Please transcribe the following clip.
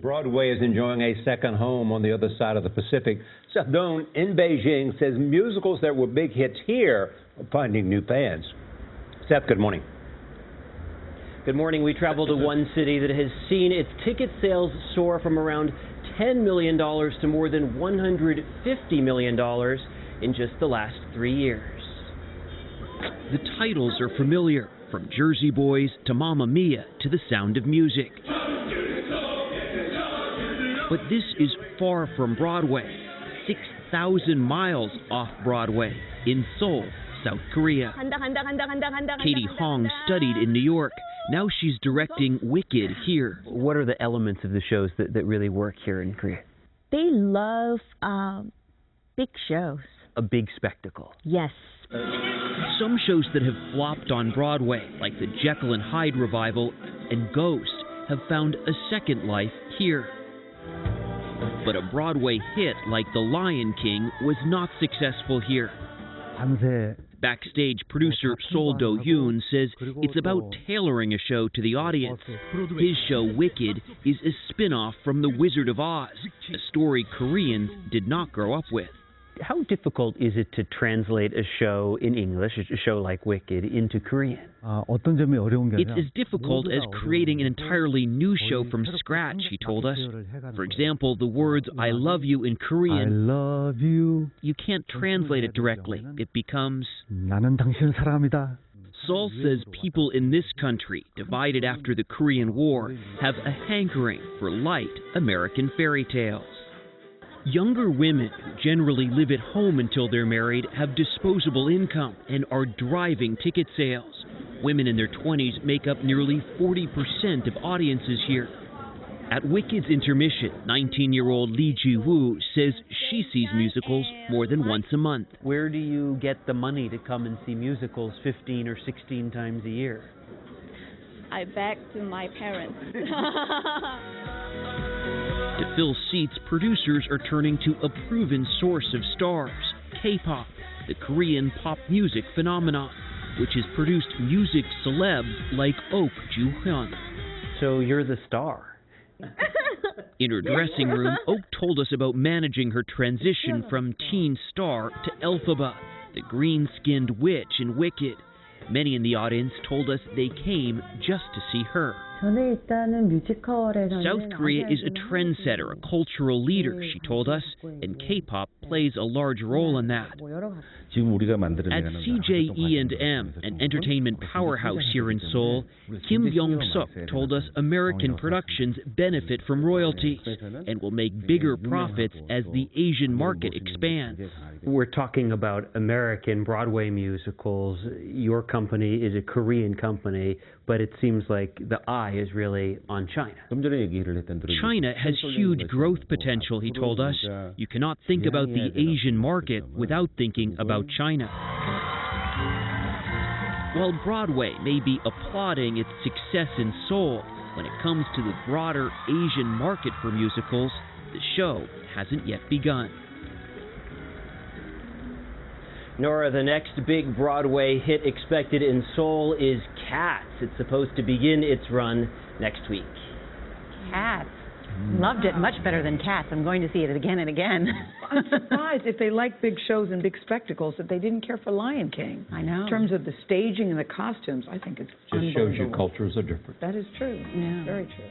Broadway is enjoying a second home on the other side of the Pacific. Seth Doane in Beijing says musicals that were big hits here are finding new fans. Seth, good morning. Good morning. We travel to one city that has seen its ticket sales soar from around $10 million to more than $150 million in just the last 3 years. The titles are familiar, from Jersey Boys to Mamma Mia to The Sound of Music. But this is far from Broadway, 6,000 miles off Broadway in Seoul, South Korea. Katie Hong studied in New York. Now she's directing Wicked here. What are the elements of the shows that really work here in Korea? They love big shows. A big spectacle. Yes. Some shows that have flopped on Broadway, like the Jekyll and Hyde revival and Ghost, have found a second life here. But a Broadway hit like The Lion King was not successful here. Backstage producer Seth Doane says it's about tailoring a show to the audience. His show Wicked is a spin-off from The Wizard of Oz, a story Koreans did not grow up with. How difficult is it to translate a show in English, a show like Wicked, into Korean? It's as difficult as creating an entirely new show from scratch, he told us. For example, the words I love you in Korean, I love you. You can't translate it directly. It becomes 나는 당신을 사랑합니다. Saul says people in this country, divided after the Korean War, have a hankering for light American fairy tales. Younger women who generally live at home until they're married have disposable income and are driving ticket sales. Women in their 20s make up nearly 40% of audiences here. At Wicked's intermission, 19-year-old Lee Ji-woo says she sees musicals more than once a month. Where do you get the money to come and see musicals 15 or 16 times a year? I beg to my parents. To fill seats, producers are turning to a proven source of stars, K-pop, the Korean pop music phenomenon, which has produced music celebs like Oak Joo-hyun. So you're the star. In her dressing room, Oak told us about managing her transition from teen star to Elphaba, the green-skinned witch in Wicked. Many in the audience told us they came just to see her. South Korea is a trendsetter, a cultural leader, she told us, and K-pop plays a large role in that. At CJE&M, an entertainment powerhouse here in Seoul, Kim Yong-suk told us American productions benefit from royalties and will make bigger profits as the Asian market expands. We're talking about American Broadway musicals. Your company is a Korean company, but it seems like the eye is really on China. China has huge growth potential, he told us. You cannot think about the Asian market without thinking about China. While Broadway may be applauding its success in Seoul, when it comes to the broader Asian market for musicals, the show hasn't yet begun. Nora, the next big Broadway hit expected in Seoul is Cats. It's supposed to begin its run next week. Cats. Loved it much better than Cats. I'm going to see it again and again. I'm surprised if they like big shows and big spectacles that they didn't care for Lion King. I know. In terms of the staging and the costumes, I think it's Just shows you cultures are different. That is true. Yeah. Very true.